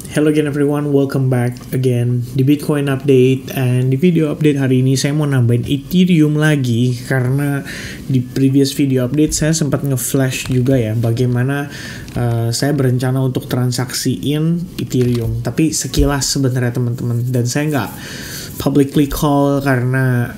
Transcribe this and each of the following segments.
Hello again everyone, welcome back again di Bitcoin Update. And di video update hari ini saya mau nambahin Ethereum lagi, karena di previous video update saya sempat nge-flash juga ya bagaimana saya berencana untuk transaksiin Ethereum. Tapi sekilas sebenarnya teman-teman, dan saya nggak publicly call karena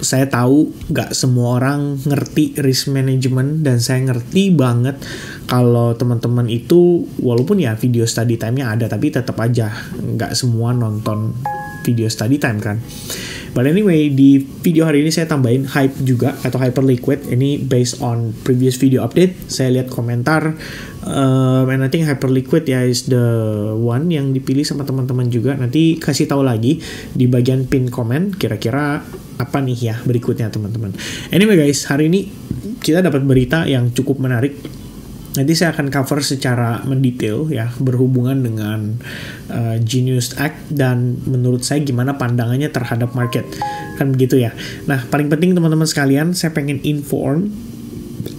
saya tahu gak semua orang ngerti risk management, dan saya ngerti banget kalau teman-teman itu walaupun ya video study time-nya ada, tapi tetap aja gak semua nonton video study time kan. But anyway, di video hari ini saya tambahin hype juga atau hyperliquid. Ini based on previous video update. Saya lihat komentar and I think hyperliquid ya is the one yang dipilih sama teman-teman juga. Nanti kasih tahu lagi di bagian pin comment kira-kira apa nih ya berikutnya teman-teman. Anyway guys, hari ini kita dapat berita yang cukup menarik. Nanti saya akan cover secara mendetail ya berhubungan dengan Genius Act dan menurut saya gimana pandangannya terhadap market. Kan begitu ya. Nah, paling penting teman-teman sekalian, saya pengen inform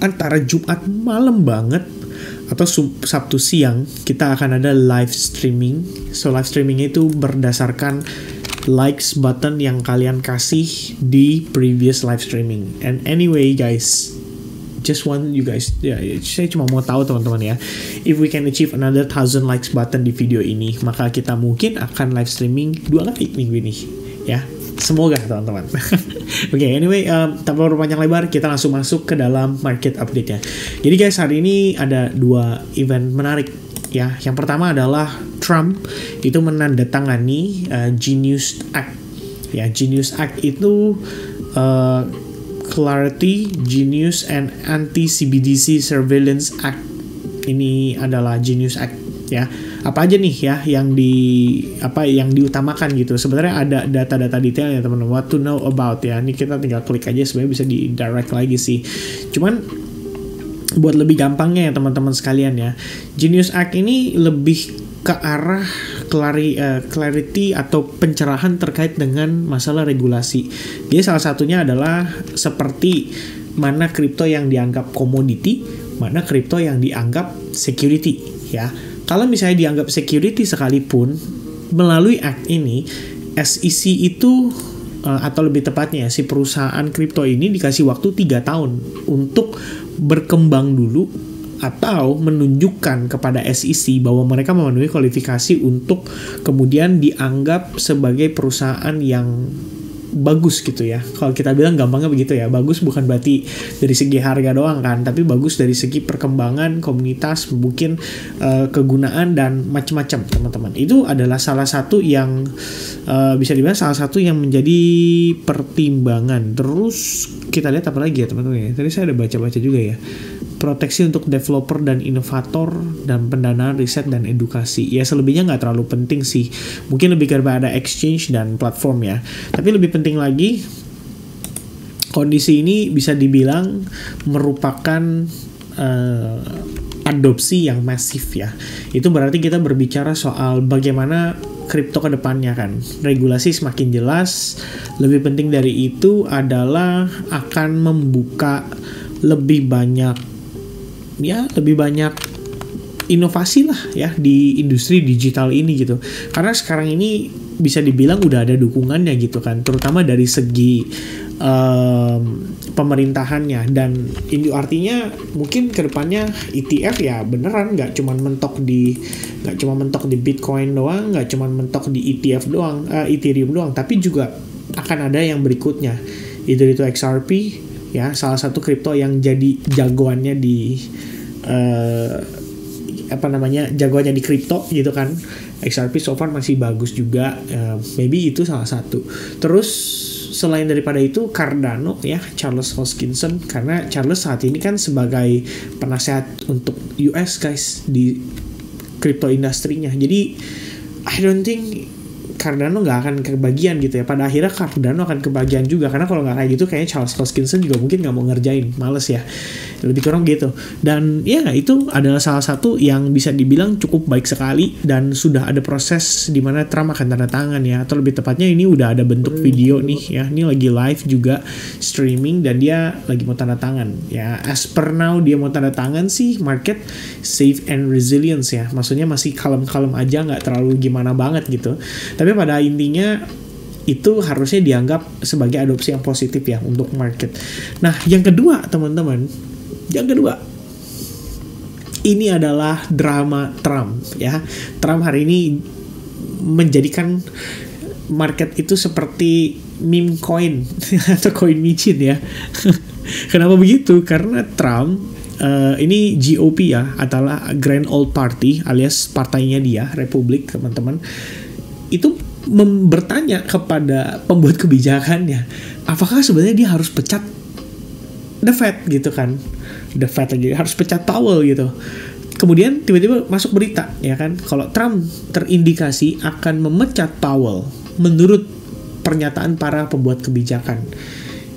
antara Jumat malam banget atau Sabtu siang kita akan ada live streaming. So live streaming itu berdasarkan likes button yang kalian kasih di previous live streaming. And anyway guys, just want you guys, ya, saya cuma mau tahu teman-teman ya, if we can achieve another 1,000 likes button di video ini, maka kita mungkin akan live streaming 2 kali minggu ini ya, semoga teman-teman. Oke, anyway, tanpa berpanjang lebar, kita langsung masuk ke dalam market update ya. Jadi guys, hari ini ada 2 event menarik ya. Yang pertama adalah Trump itu menandatangani Genius Act ya. Genius Act itu Clarity, Genius, and Anti-CBDC Surveillance Act. Ini adalah Genius Act ya. Apa aja nih ya yang diutamakan gitu. Sebenarnya ada data-data detailnya teman-teman. What to know about ya. Ini kita tinggal klik aja, sebenarnya bisa di direct lagi sih. Cuman buat lebih gampangnya ya teman-teman sekalian ya, Genius Act ini lebih ke arah clarity atau pencerahan terkait dengan masalah regulasi. Dia salah satunya adalah seperti mana kripto yang dianggap komoditi, mana kripto yang dianggap security ya. Kalau misalnya dianggap security sekalipun, melalui act ini SEC itu atau lebih tepatnya si perusahaan kripto ini dikasih waktu 3 tahun untuk berkembang dulu atau menunjukkan kepada SEC bahwa mereka memenuhi kualifikasi untuk kemudian dianggap sebagai perusahaan yang bagus gitu ya. Kalau kita bilang gampangnya begitu ya, bagus bukan berarti dari segi harga doang kan, tapi bagus dari segi perkembangan komunitas, mungkin kegunaan dan macam-macam teman-teman. Itu adalah salah satu yang bisa dibilang salah satu yang menjadi pertimbangan. Terus kita lihat apa lagi ya teman-teman ya. Tadi saya ada baca-baca juga ya. Proteksi untuk developer dan inovator dan pendanaan riset dan edukasi. Ya selebihnya nggak terlalu penting sih. Mungkin lebih kepada exchange dan platform ya. Tapi lebih penting lagi, kondisi ini bisa dibilang merupakan adopsi yang masif ya. Itu berarti kita berbicara soal bagaimana kripto ke depannya kan. Regulasi semakin jelas. Lebih penting dari itu adalah akan membuka lebih banyak inovasi lah ya di industri digital ini gitu. Karena sekarang ini bisa dibilang udah ada dukungannya gitu kan, terutama dari segi pemerintahannya. Dan ini artinya mungkin kedepannya ETF ya beneran nggak cuma mentok di Bitcoin doang, nggak cuma mentok di ETF doang, Ethereum doang, tapi juga akan ada yang berikutnya. Itu XRP ya, salah satu kripto yang jadi jagoannya di jagoannya di kripto gitu kan. XRP so far masih bagus juga, maybe itu salah satu. Terus selain daripada itu Cardano ya, Charles Hoskinson, karena Charles saat ini kan sebagai penasehat untuk US guys di kripto industrinya. Jadi I don't think Cardano nggak akan kebagian gitu ya. Pada akhirnya Cardano akan kebagian juga, karena kalau nggak kayak gitu kayaknya Charles Hoskinson juga mungkin nggak mau ngerjain, males ya, lebih kurang gitu. Dan ya itu adalah salah satu yang bisa dibilang cukup baik sekali, dan sudah ada proses di mana Trump akan tanda tangan ya, atau lebih tepatnya ini udah ada bentuk video nih ya, ini lagi live juga streaming dan dia lagi mau tanda tangan ya. As per now dia mau tanda tangan sih, market safe and resilience ya, maksudnya masih kalem-kalem aja, nggak terlalu gimana banget gitu. Tapi pada intinya itu harusnya dianggap sebagai adopsi yang positif ya untuk market. Nah, yang kedua teman-teman, yang kedua ini adalah drama Trump ya. Trump hari ini menjadikan market itu seperti meme coin atau coin micin ya. Kenapa begitu? Karena Trump ini GOP ya, adalah Grand Old Party alias partainya dia, Republik teman-teman, itu bertanya kepada pembuat kebijakannya, apakah sebenarnya dia harus pecat the Fed gitu kan, the Fed lagi harus pecat Powell gitu. Kemudian tiba-tiba masuk berita ya kan, kalau Trump terindikasi akan memecat Powell menurut pernyataan para pembuat kebijakan.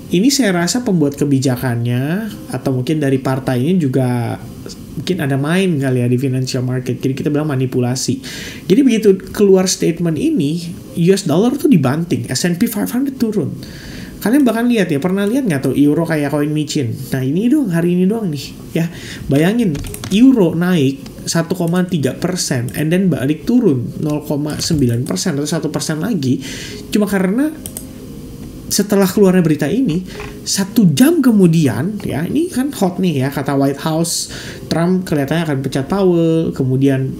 Ini saya rasa pembuat kebijakannya atau mungkin dari partai ini juga mungkin ada main kali ya di financial market. Jadi kita bilang manipulasi. Jadi begitu keluar statement ini, US dollar tuh dibanting, S&P 500 turun. Kalian bahkan lihat ya, pernah lihat nggak tuh euro kayak koin micin? Nah ini dong, hari ini doang nih ya. Bayangin euro naik 1,3% and then balik turun 0,9% atau 1% lagi, cuma karena setelah keluarnya berita ini, 1 jam kemudian ya, ini kan hot nih ya, kata White House, Trump kelihatannya akan pecat Powell. Kemudian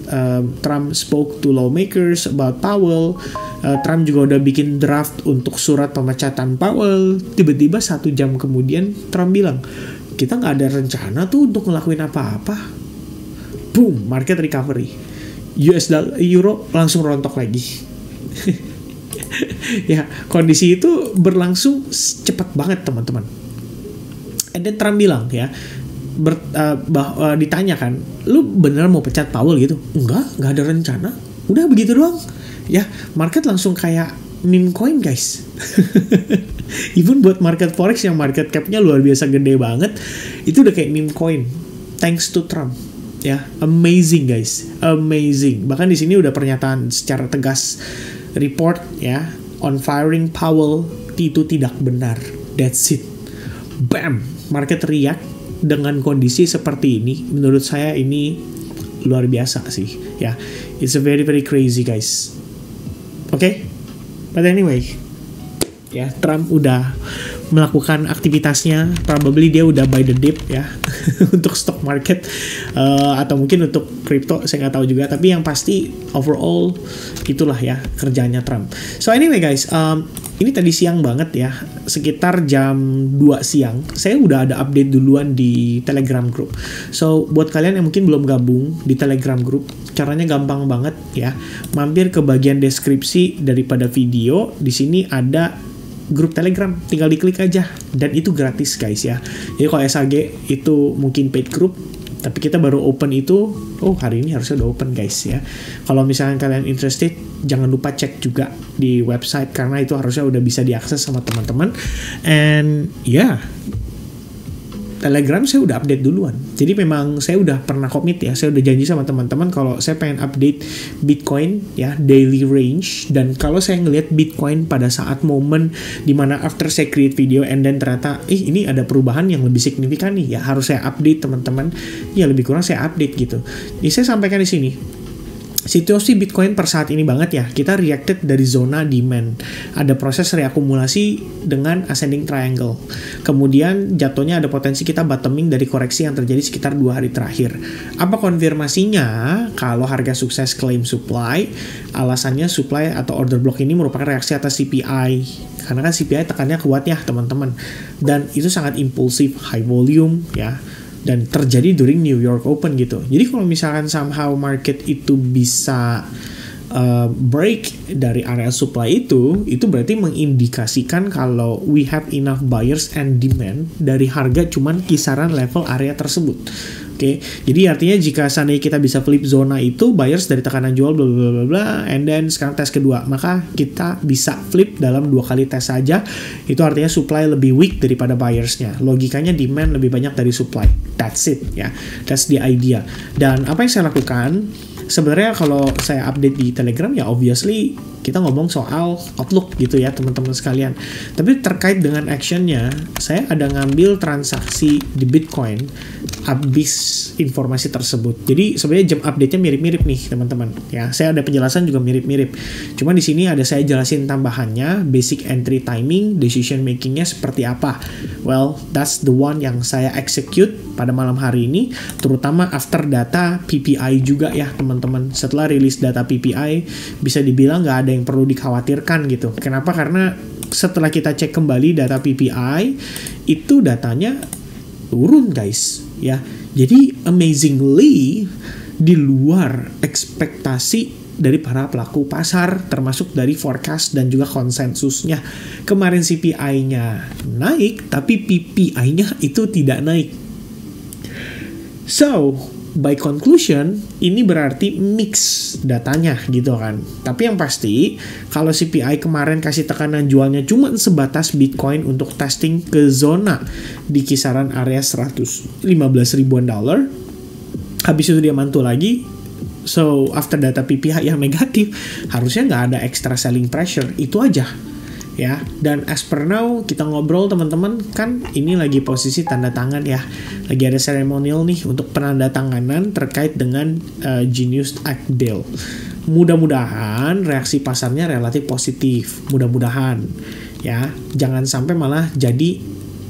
Trump spoke to lawmakers about Powell. Trump juga udah bikin draft untuk surat pemecatan Powell. Tiba-tiba 1 jam kemudian Trump bilang, kita nggak ada rencana tuh untuk ngelakuin apa-apa. Boom, market recovery, US dollar, euro langsung rontok lagi. Ya, kondisi itu berlangsung cepat banget teman-teman. And then Trump bilang ya, ditanyakan, lu beneran mau pecat Powell gitu? Enggak ada rencana. Udah begitu doang. Ya, market langsung kayak meme coin guys. Even buat market forex yang market capnya luar biasa gede banget, itu udah kayak meme coin. Thanks to Trump. Ya, amazing guys, amazing. Bahkan di sini udah pernyataan secara tegas, report ya on firing Powell itu tidak benar. That's it. Bam, market react dengan kondisi seperti ini. Menurut saya ini luar biasa sih ya. It's a very very crazy guys. Oke, but anyway ya, Trump udah melakukan aktivitasnya, probably dia udah buy the dip ya untuk stock market atau mungkin untuk crypto, saya nggak tahu juga, tapi yang pasti overall itulah ya kerjanya Trump. So anyway guys, ini tadi siang banget ya, sekitar jam 2 siang saya udah ada update duluan di Telegram group. So buat kalian yang mungkin belum gabung di Telegram group, caranya gampang banget ya, mampir ke bagian deskripsi daripada video, di sini ada grup Telegram, tinggal diklik aja dan itu gratis guys ya. Jadi kalau SAG itu mungkin paid group, tapi kita baru open itu, hari ini harusnya udah open guys ya. Kalau misalnya kalian interested, jangan lupa cek juga di website karena itu harusnya udah bisa diakses sama teman-teman. And ya, Telegram saya udah update duluan. Jadi memang saya udah pernah commit ya, saya udah janji sama teman-teman kalau saya pengen update Bitcoin ya, daily range. Dan kalau saya ngelihat Bitcoin pada saat momen dimana after saya create video and then ternyata ini ada perubahan yang lebih signifikan nih ya, harus saya update teman-teman. Ya lebih kurang saya update gitu. Jadi saya sampaikan di sini. Situasi Bitcoin per saat ini banget ya, kita reacted dari zona demand. Ada proses reakumulasi dengan ascending triangle. Kemudian jatuhnya ada potensi kita bottoming dari koreksi yang terjadi sekitar 2 hari terakhir. Apa konfirmasinya? Kalau harga sukses claim supply, alasannya supply atau order block ini merupakan reaksi atas CPI. Karena kan CPI tekannya kuat ya teman-teman. Dan itu sangat impulsif, high volume ya. Dan terjadi during New York Open gitu. Jadi kalau misalkan somehow market itu bisa break dari area supply itu berarti mengindikasikan kalau we have enough buyers and demand dari harga cuman kisaran level area tersebut. Oke, jadi artinya jika seandainya kita bisa flip zona itu buyers dari tekanan jual bla bla bla bla, and then sekarang tes kedua, maka kita bisa flip dalam 2 kali tes saja. Itu artinya supply lebih weak daripada buyersnya. Logikanya demand lebih banyak dari supply. That's it ya. That's the idea. Dan apa yang saya lakukan? Sebenarnya kalau saya update di Telegram ya obviously kita ngomong soal outlook gitu ya teman-teman sekalian. Tapi terkait dengan actionnya, saya ada ngambil transaksi di Bitcoin habis informasi tersebut. Jadi sebenarnya jam update-nya mirip-mirip nih teman-teman. Ya, saya ada penjelasan juga mirip-mirip. Cuma di sini ada saya jelasin tambahannya, basic entry timing, decision making-nya seperti apa. Well, that's the one yang saya execute pada malam hari ini, terutama after data PPI juga ya teman-teman. Setelah rilis data PPI, bisa dibilang nggak ada yang perlu dikhawatirkan gitu. Kenapa? Karena setelah kita cek kembali data PPI, itu datanya turun guys ya. Jadi amazingly di luar ekspektasi dari para pelaku pasar, termasuk dari forecast dan juga konsensusnya. Kemarin CPI-nya naik, tapi PPI-nya itu tidak naik. So, by conclusion, ini berarti mix datanya gitu kan. Tapi yang pasti, kalau CPI kemarin kasih tekanan jualnya cuma sebatas Bitcoin untuk testing ke zona di kisaran area 115 ribuan dolar, habis itu dia mantul lagi. So, after data PPI yang negatif, harusnya nggak ada extra selling pressure. Itu aja. Ya, dan as per now kita ngobrol teman-teman, kan ini lagi posisi tanda tangan ya, lagi ada ceremonial nih untuk penandatanganan terkait dengan Genius Act Bill. Mudah-mudahan reaksi pasarnya relatif positif, mudah-mudahan ya, jangan sampai malah jadi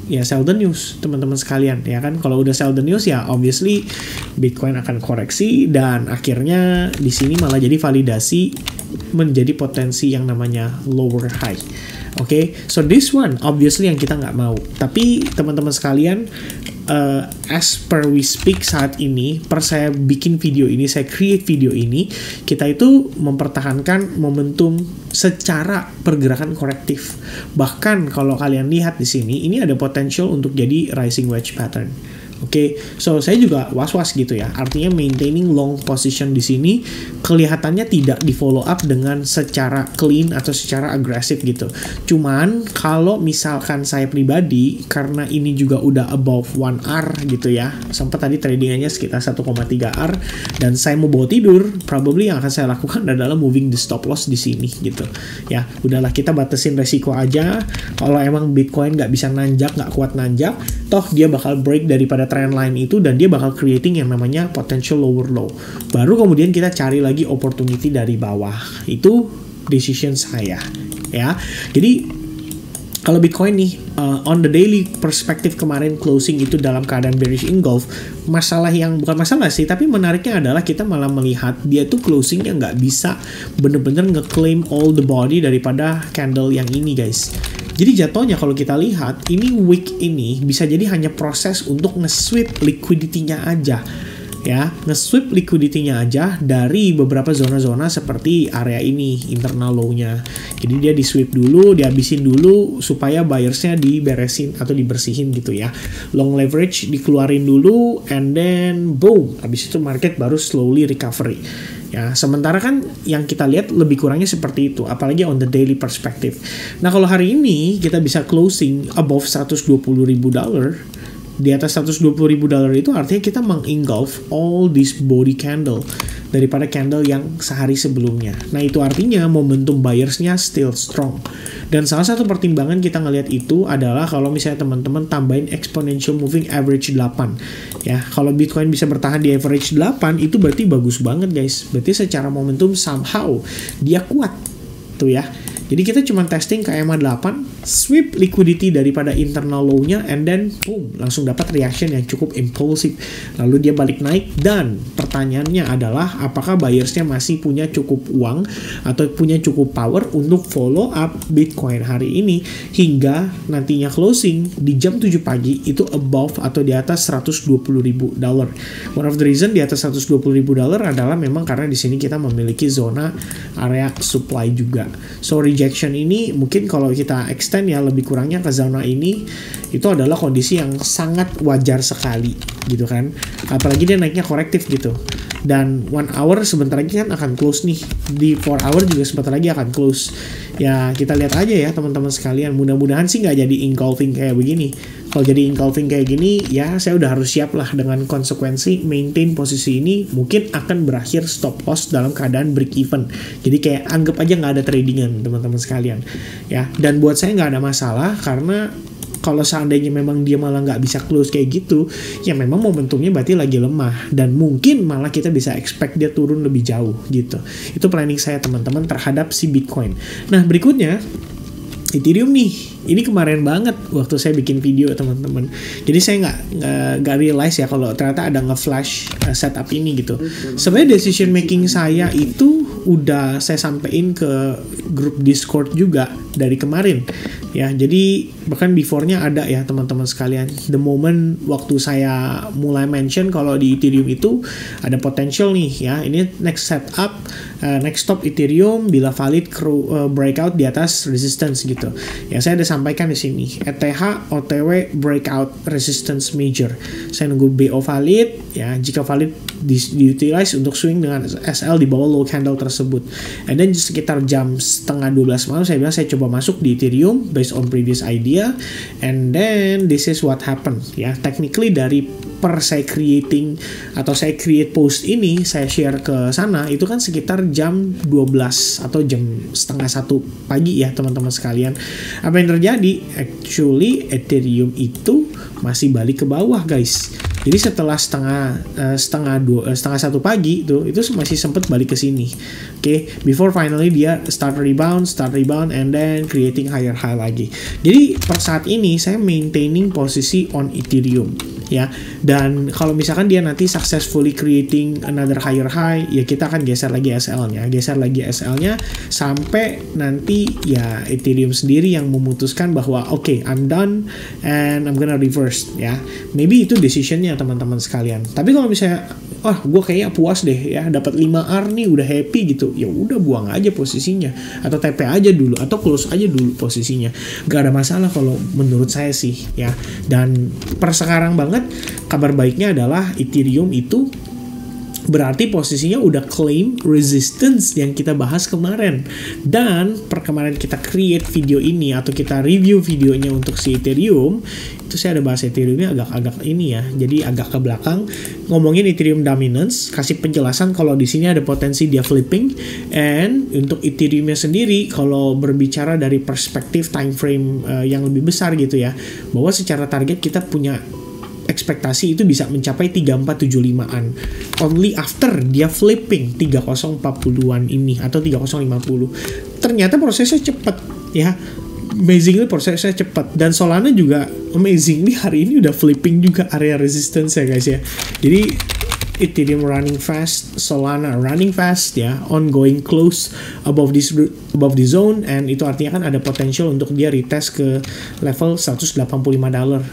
ya sell the news teman-teman sekalian ya kan. Kalau udah sell the news ya obviously Bitcoin akan koreksi dan akhirnya di sini malah jadi validasi menjadi potensi yang namanya lower high. Oke, so this one obviously yang kita nggak mau. Tapi teman-teman sekalian, as per we speak saat ini, per saya bikin video ini, saya create video ini, kita itu mempertahankan momentum secara pergerakan korektif. Bahkan kalau kalian lihat di sini, ini ada potential untuk jadi rising wedge pattern. Oke, so saya juga was-was gitu ya. Artinya maintaining long position di sini kelihatannya tidak di follow up dengan secara clean atau secara agresif gitu. Cuman kalau misalkan saya pribadi, karena ini juga udah above 1R gitu ya, sempat tadi tradingannya sekitar 1,3R, dan saya mau bawa tidur, probably yang akan saya lakukan adalah moving the stop loss di sini gitu. Ya, udahlah kita batasin resiko aja. Kalau emang Bitcoin nggak bisa nanjak, nggak kuat nanjak, toh dia bakal break daripada trend line itu dan dia bakal creating yang namanya potential lower low. Baru kemudian kita cari lagi opportunity dari bawah. Itu decision saya ya. Jadi kalau Bitcoin nih on the daily perspective kemarin closing itu dalam keadaan bearish engulf, masalah yang bukan masalah sih, tapi menariknya adalah kita malah melihat dia tuh closingnya nggak bisa bener-bener ngeklaim all the body daripada candle yang ini guys. Jadi jatuhnya kalau kita lihat, ini week ini bisa jadi hanya proses untuk nge-sweep liquidity-nya aja. Ya, nge-sweep liquidity-nya aja dari beberapa zona-zona seperti area ini, internal low-nya. Jadi dia di-sweep dulu, dihabisin dulu, supaya buyers-nya diberesin atau dibersihin gitu ya. Long leverage dikeluarin dulu, and then boom, habis itu market baru slowly recovery. Ya, sementara kan yang kita lihat lebih kurangnya seperti itu, apalagi on the daily perspective. Nah, kalau hari ini kita bisa closing above 120 ribu dolar, di atas 120 ribu dolar itu artinya kita mengengulf all this body candle daripada candle yang sehari sebelumnya. Nah, itu artinya momentum buyersnya still strong. Dan salah satu pertimbangan kita ngelihat itu adalah kalau misalnya teman-teman tambahin exponential moving average 8. Ya, kalau Bitcoin bisa bertahan di average 8 itu berarti bagus banget guys. Berarti secara momentum somehow dia kuat. Tuh ya. Jadi kita cuma testing ke EMA 8, sweep liquidity daripada internal low-nya, and then boom, langsung dapat reaction yang cukup impulsif. Lalu dia balik naik, dan pertanyaannya adalah apakah buyersnya masih punya cukup uang atau punya cukup power untuk follow up Bitcoin hari ini hingga nantinya closing di jam 7 pagi itu above atau di atas 120 ribu dolar. One of the reason di atas 120 ribu dolar adalah memang karena di sini kita memiliki zona area supply juga. So rejection ini mungkin kalau kita extend ya lebih kurangnya ke zona ini itu adalah kondisi yang sangat wajar sekali gitu kan, apalagi dia naiknya korektif gitu. Dan 1 hour sebentar lagi kan akan close nih, di 4 hour juga sebentar lagi akan close ya. Kita lihat aja ya teman-teman sekalian, mudah-mudahan sih nggak jadi engulfing kayak begini. Kalau jadi engulfing kayak gini ya saya udah harus siap lah dengan konsekuensi maintain posisi ini mungkin akan berakhir stop loss dalam keadaan break even. Jadi kayak anggap aja nggak ada tradingan teman-teman sekalian ya. Dan buat saya nggak ada masalah, karena kalau seandainya memang dia malah nggak bisa close kayak gitu, ya memang momentumnya berarti lagi lemah dan mungkin malah kita bisa expect dia turun lebih jauh gitu. Itu planning saya teman-teman terhadap si Bitcoin. Nah berikutnya Ethereum nih, ini kemarin banget waktu saya bikin video teman-teman. Jadi saya nggak realize ya kalau ternyata ada nge-flash setup ini gitu. Sebenarnya decision making saya itu udah saya sampein ke grup Discord juga dari kemarin ya. Jadi bahkan before-nya ada ya teman-teman sekalian. The moment waktu saya mulai mention kalau di Ethereum itu ada potential nih ya. Ini next setup, next stop Ethereum bila valid breakout di atas resistance gitu. Ya saya ada sampaikan di sini. ETH OTW breakout resistance major. Saya nunggu BO valid ya. Jika valid diutilize untuk swing dengan SL di bawah low candle tersebut. And then sekitar jam setengah 12 malam saya bilang saya coba masuk di Ethereum based on previous idea, and then this is what happened ya. Technically dari saya creating atau saya create post ini saya share ke sana itu kan sekitar jam 12 atau jam setengah 1 pagi ya teman-teman sekalian. Apa yang terjadi? Actually Ethereum itu masih balik ke bawah guys. Jadi setelah setengah 1 pagi itu masih sempat balik ke sini. Oke, before finally dia start rebound and then creating higher high lagi. Jadi per saat ini saya maintaining posisi on Ethereum ya. Dan kalau misalkan dia nanti successfully creating another higher high, ya kita akan geser lagi SL-nya sampai nanti ya Ethereum sendiri yang memutuskan bahwa oke, I'm done and I'm gonna reverse ya. Maybe itu decisionnya teman-teman sekalian. Tapi kalau misalnya gue kayaknya puas deh ya, dapat 5R nih udah happy gitu, ya udah buang aja posisinya atau TP aja dulu atau close aja dulu posisinya, gak ada masalah kalau menurut saya sih ya. Dan per sekarang banget kabar baiknya adalah Ethereum itu berarti posisinya udah claim resistance yang kita bahas kemarin. Dan per kemarin kita create video ini atau kita review videonya untuk si Ethereum, itu saya ada bahas Ethereumnya agak ini ya, jadi agak ke belakang ngomongin Ethereum dominance, kasih penjelasan kalau di sini ada potensi dia flipping. And untuk Ethereumnya sendiri kalau berbicara dari perspektif time frame yang lebih besar gitu ya, bahwa secara target kita punya ekspektasi itu bisa mencapai 3475-an only after dia flipping 3040-an ini atau 3050. Ternyata prosesnya cepat ya, amazingly prosesnya cepat. Dan Solana juga amazingly hari ini udah flipping juga area resistance ya guys ya. Jadi Ethereum running fast, Solana running fast ya, ongoing close above the zone, and itu artinya kan ada potential untuk dia retest ke level $185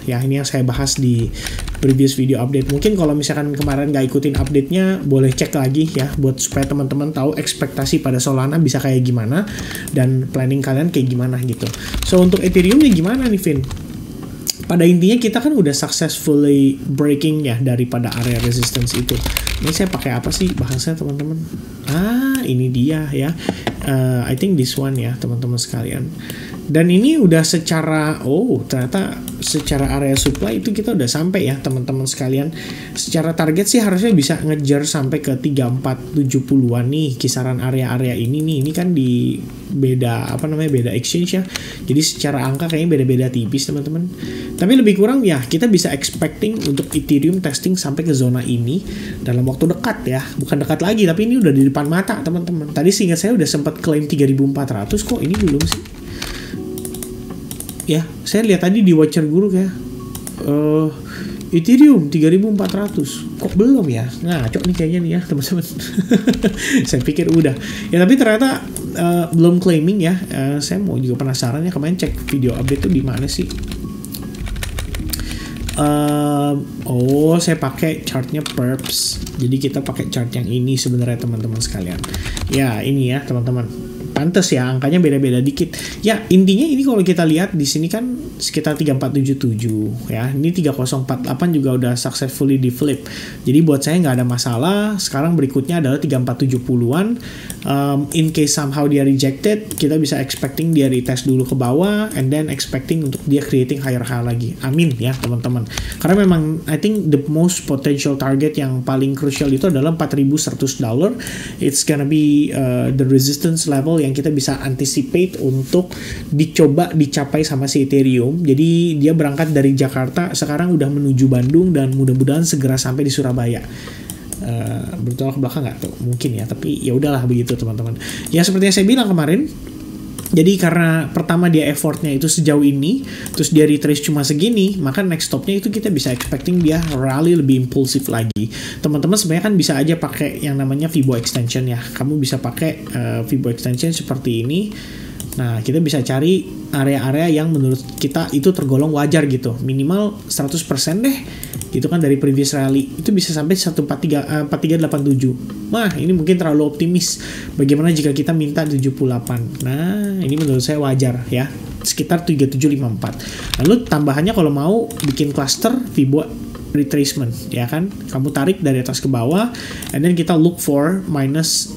ya. Ini yang saya bahas di previous video update. Mungkin kalau misalkan kemarin nggak ikutin update-nya, boleh cek lagi ya buat supaya teman-teman tahu ekspektasi pada Solana bisa kayak gimana dan planning kalian kayak gimana gitu. So untuk Ethereum-nya gimana nih Vin? Pada intinya kita kan udah successfully breaking ya daripada area resistance itu. Ini saya pakai apa sih bahasanya teman-teman? Ini dia ya. I think this one ya teman-teman sekalian. Dan ini udah secara ternyata secara area supply itu kita udah sampai ya teman-teman sekalian. Secara target sih harusnya bisa ngejar sampai ke 3470-an nih kisaran area-area ini nih. Ini kan di beda beda exchange ya. Jadi secara angka kayaknya beda-beda tipis teman-teman. Tapi lebih kurang ya kita bisa expecting untuk Ethereum testing sampai ke zona ini dalam waktu dekat ya. Bukan dekat lagi tapi ini udah di depan mata teman-teman. Tadi seingat saya udah sempat klaim 3400, kok ini belum sih? Ya, saya lihat tadi di watcher guru kayak Ethereum 3400. Kok belum ya? Ngaco nih kayaknya nih ya, teman-teman. Saya pikir udah. Ya tapi ternyata belum claiming ya. Saya mau juga penasaran ya, kemarin cek video update tuh di mana sih? Saya pakai chartnya Perps. Jadi kita pakai chart yang ini sebenarnya teman-teman sekalian. Ya, ini ya, teman-teman. pantes ya angkanya beda-beda dikit. Ya intinya ini kalau kita lihat di sini kan sekitar 3477 ya. Ini 3048 juga udah successfully di flip. Jadi buat saya nggak ada masalah. Sekarang berikutnya adalah 3470-an. In case somehow dia rejected, kita bisa expecting dia retest dulu ke bawah and then expecting untuk dia creating higher high lagi. Amin ya teman-teman. Karena memang I think the most potential target yang paling crucial itu adalah $4.100. It's gonna be the resistance level yang kita bisa anticipate untuk dicapai sama si Ethereum. Jadi dia berangkat dari Jakarta, sekarang udah menuju Bandung dan mudah-mudahan segera sampai di Surabaya. Bertolak ke belakang nggak tuh mungkin ya, tapi ya udahlah begitu teman-teman. Ya seperti yang saya bilang kemarin. Jadi karena pertama dia effortnya itu sejauh ini, terus dia retrace cuma segini, maka next stopnya itu kita bisa expecting dia rally lebih impulsif lagi. Teman-teman sebenarnya kan bisa aja pakai yang namanya Fibo extension ya. Kamu bisa pakai Fibo extension seperti ini. Nah, kita bisa cari area-area yang menurut kita itu tergolong wajar gitu. Minimal 100% deh. Itu kan dari previous rally. Itu bisa sampai 4387. Wah, ini mungkin terlalu optimis. Bagaimana jika kita minta 78? Nah, ini menurut saya wajar ya. Sekitar 3754. Lalu tambahannya kalau mau bikin cluster Fibo retracement ya kan, kamu tarik dari atas ke bawah and then kita look for minus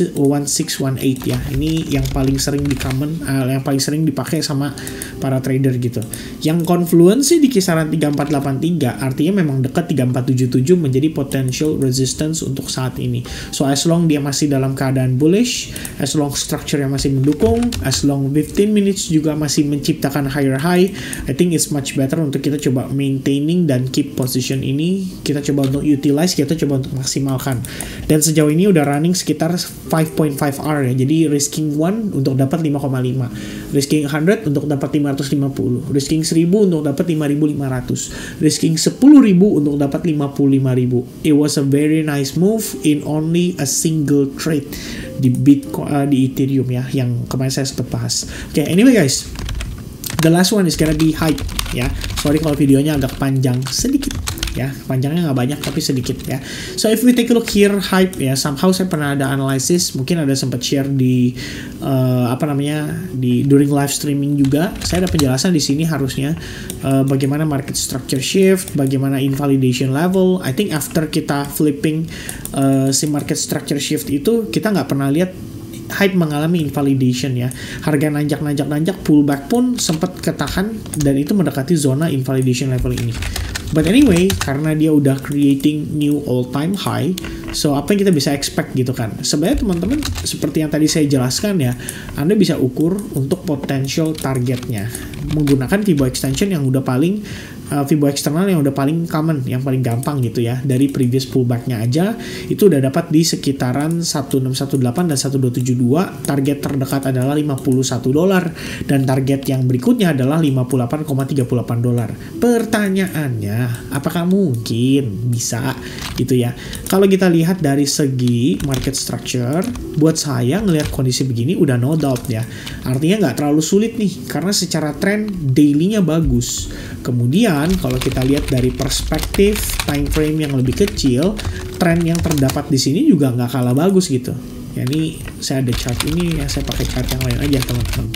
1618 ya. Ini yang paling sering yang paling sering dipakai sama para trader gitu. Yang confluence di kisaran 3483 artinya memang dekat 3477 menjadi potential resistance untuk saat ini. So as long dia masih dalam keadaan bullish, as long structure-nya masih mendukung, as long 15 minutes juga masih menciptakan higher high, I think it's much better untuk kita coba maintaining dan keep position ini. Kita coba untuk utilize, kita coba untuk maksimalkan. Dan sejauh ini udah running sekitar 5.5R ya. Jadi risking 1 untuk dapat 5,5, risking 100 untuk dapat 550, risking 1000 untuk dapat 5.500, risking 10.000 untuk dapat 55.000. It was a very nice move in only a single trade di Bitcoin, di Ethereum ya, yang kemarin saya sempat bahas. Oke, anyway guys, the last one is gonna be hype ya. Sorry kalau videonya agak panjang sedikit ya, panjangnya nggak banyak tapi sedikit ya. So if we take a look here, hype ya, somehow saya pernah ada analysis, mungkin ada sempat share di during live streaming juga. Saya ada penjelasan di sini harusnya bagaimana market structure shift, bagaimana invalidation level. I think after kita flipping si market structure shift itu, kita nggak pernah lihat hype mengalami invalidation ya. Harga nanjak pullback pun sempat ketahan dan itu mendekati zona invalidation level ini. But anyway, karena dia udah creating new all time high, so apa yang kita bisa expect gitu kan. Sebenarnya teman-teman, seperti yang tadi saya jelaskan ya, Anda bisa ukur untuk potential targetnya menggunakan Fibo extension yang udah paling Fibo eksternal yang udah paling common, yang paling gampang gitu ya. Dari previous pullback-nya aja itu udah dapat di sekitaran 1618 dan 1272. Target terdekat adalah $51 dan target yang berikutnya adalah $58,38. Pertanyaannya, apakah mungkin bisa gitu ya? Kalau kita lihat dari segi market structure, buat saya ngelihat kondisi begini udah no doubt ya. Artinya nggak terlalu sulit nih, karena secara tren daily-nya bagus. Kemudian kalau kita lihat dari perspektif time frame yang lebih kecil, tren yang terdapat di sini juga nggak kalah bagus gitu. Ya ini saya ada chart ini ya, saya pakai chart yang lain aja teman-teman,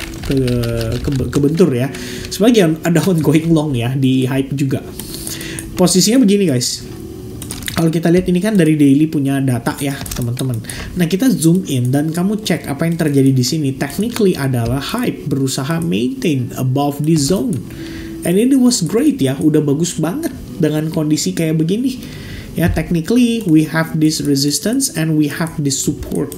kebentur ya. Sebagian ada ongoing long ya di hype juga. Posisinya begini guys. Kalau kita lihat ini kan dari daily punya data ya teman-teman. Nah kita zoom in dan kamu cek apa yang terjadi di sini. Technically adalah hype berusaha maintain above the zone. And it was great ya, udah bagus banget dengan kondisi kayak begini. Ya, technically we have this resistance and we have this support.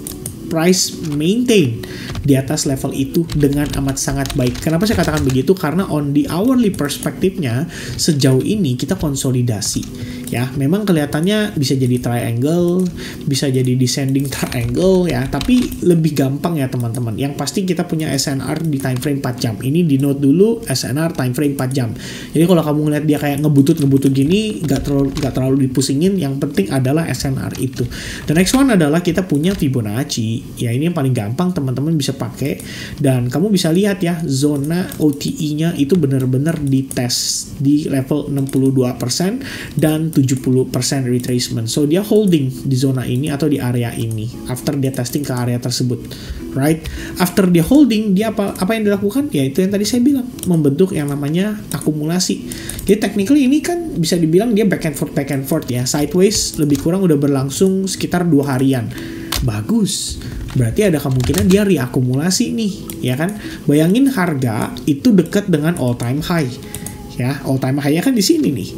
Price maintain di atas level itu dengan amat sangat baik. Kenapa saya katakan begitu? Karena on the hourly perspektifnya sejauh ini kita konsolidasi. Ya, memang kelihatannya bisa jadi triangle, bisa jadi descending triangle ya, tapi lebih gampang ya teman-teman. Yang pasti kita punya SNR di time frame 4 jam. Ini di note dulu SNR time frame 4 jam. Jadi kalau kamu ngeliat dia kayak ngebutut gini, gak terlalu dipusingin. Yang penting adalah SNR itu. The next one adalah kita punya Fibonacci. Ya ini yang paling gampang teman-teman bisa pakai, dan kamu bisa lihat ya zona OTE-nya itu benar-benar dites di level 62% dan 70% retracement. So dia holding di zona ini atau di area ini after dia testing ke area tersebut, right? After dia holding, dia apa yang dilakukan? Ya itu yang tadi saya bilang, membentuk yang namanya akumulasi. Jadi technically ini kan bisa dibilang dia back and forth ya, sideways lebih kurang udah berlangsung sekitar 2 harian. Bagus, berarti ada kemungkinan dia reakumulasi nih, ya kan? Bayangin harga itu dekat dengan all time high, ya all time high-nya kan di sini nih.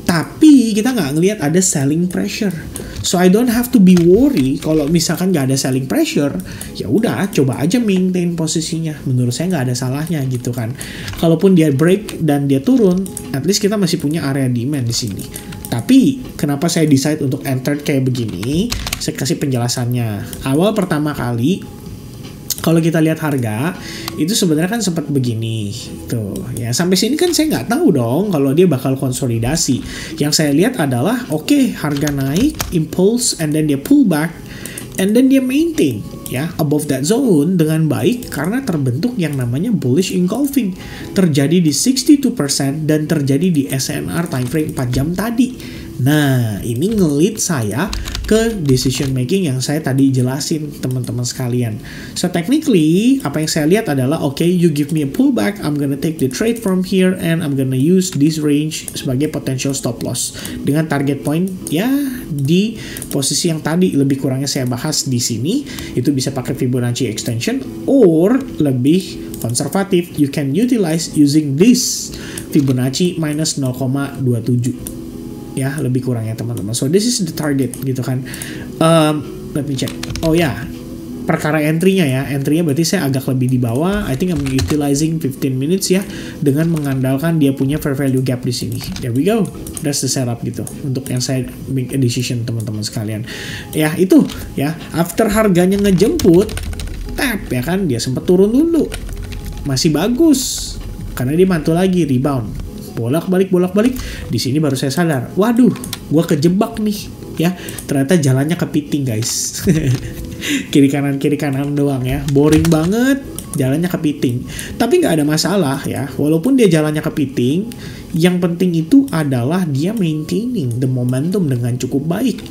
Tapi kita nggak ngelihat ada selling pressure, so I don't have to be worry kalau misalkan nggak ada selling pressure. Ya udah, coba aja maintain posisinya. Menurut saya nggak ada salahnya gitu kan. Kalaupun dia break dan dia turun, at least kita masih punya area demand di sini. Tapi kenapa saya decide untuk enter kayak begini? Saya kasih penjelasannya. Awal pertama kali, kalau kita lihat harga itu sebenarnya kan sempat begini tuh ya, sampai sini kan saya nggak tahu dong kalau dia bakal konsolidasi. Yang saya lihat adalah oke, harga naik, impulse, and then dia pull back, and then dia maintain ya above that zone dengan baik karena terbentuk yang namanya bullish engulfing terjadi di 62% dan terjadi di SNR time frame 4 jam tadi. Nah, ini ngelit saya ke decision making yang saya tadi jelasin teman-teman sekalian. So technically, apa yang saya lihat adalah okay, you give me a pullback, I'm gonna take the trade from here and I'm gonna use this range sebagai potential stop loss dengan target point ya di posisi yang tadi lebih kurangnya saya bahas di sini. Itu bisa pakai Fibonacci extension or lebih konservatif, you can utilize using this Fibonacci minus 0,27 ya, lebih kurang ya teman-teman. So this is the target gitu kan. Let me check. Oh ya, perkara entry-nya ya, entry-nya berarti saya agak lebih di bawah. I think I'm utilizing 15 minutes ya, dengan mengandalkan dia punya fair value gap di sini. There we go, that's the setup gitu untuk yang saya make a decision teman-teman sekalian. Ya itu ya, after harganya ngejemput tap ya kan, dia sempat turun dulu, masih bagus karena dia mantul lagi rebound. Bolak-balik di sini baru saya sadar, waduh, gua kejebak nih ya, ternyata jalannya kepiting guys. kiri kanan doang ya, boring banget, jalannya kepiting. Tapi nggak ada masalah ya, walaupun dia jalannya kepiting, yang penting itu adalah dia maintaining the momentum dengan cukup baik.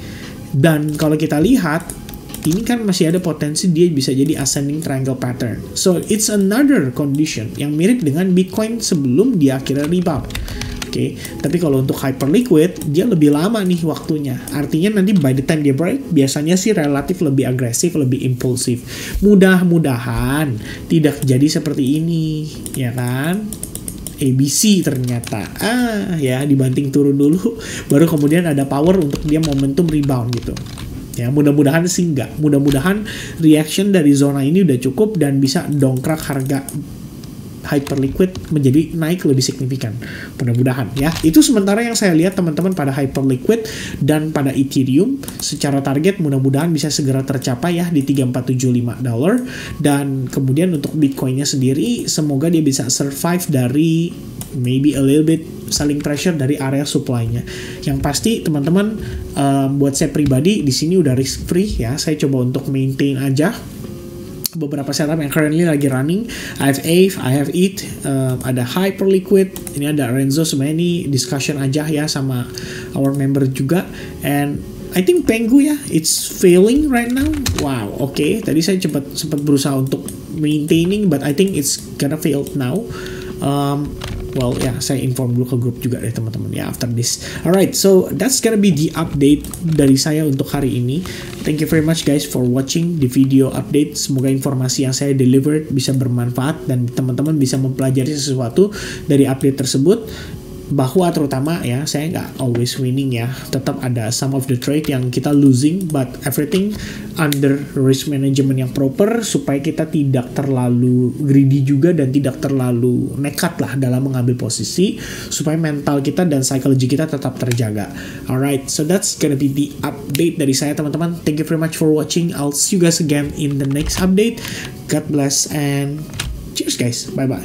Dan kalau kita lihat, ini kan masih ada potensi dia bisa jadi ascending triangle pattern. So it's another condition yang mirip dengan Bitcoin sebelum dia akhirnya rebound. Oke, tapi kalau untuk hyperliquid dia lebih lama nih waktunya. Artinya nanti by the time dia break biasanya sih relatif lebih agresif, lebih impulsif. Mudah-mudahan tidak jadi seperti ini, ya kan? ABC ternyata. Ya dibanting turun dulu baru kemudian ada power untuk dia momentum rebound gitu. Ya, mudah-mudahan sih enggak. Mudah-mudahan reaction dari zona ini udah cukup dan bisa dongkrak harga hyperliquid menjadi naik lebih signifikan. Mudah-mudahan ya. Itu sementara yang saya lihat teman-teman pada hyperliquid dan pada Ethereum secara target mudah-mudahan bisa segera tercapai ya di $3475. Dan kemudian untuk Bitcoinnya sendiri semoga dia bisa survive dari maybe a little bit selling pressure dari area supply-nya. Yang pasti teman-teman, buat saya pribadi di sini udah risk free ya. Saya coba untuk maintain aja beberapa setup yang currently lagi running. I have Aave, I have ETH, ada Hyperliquid, ini ada Renzo, sebenarnya ini discussion aja ya sama our member juga. And I think Pengu ya, it's failing right now. Wow, oke. Tadi saya sempat berusaha untuk maintaining, but I think it's gonna fail now. Well, ya, saya inform dulu ke grup juga deh teman-teman ya after this. Alright, so that's gonna be the update dari saya untuk hari ini. Thank you very much guys for watching the video update. Semoga informasi yang saya delivered bisa bermanfaat dan teman-teman bisa mempelajari sesuatu dari update tersebut. Bahwa terutama ya, saya nggak always winning ya, tetap ada some of the trade yang kita losing, but everything under risk management yang proper supaya kita tidak terlalu greedy juga dan tidak terlalu nekat lah dalam mengambil posisi, supaya mental kita dan psychology kita tetap terjaga. Alright, so that's gonna be the update dari saya teman-teman. Thank you very much for watching. I'll see you guys again in the next update. God bless and cheers guys, bye bye.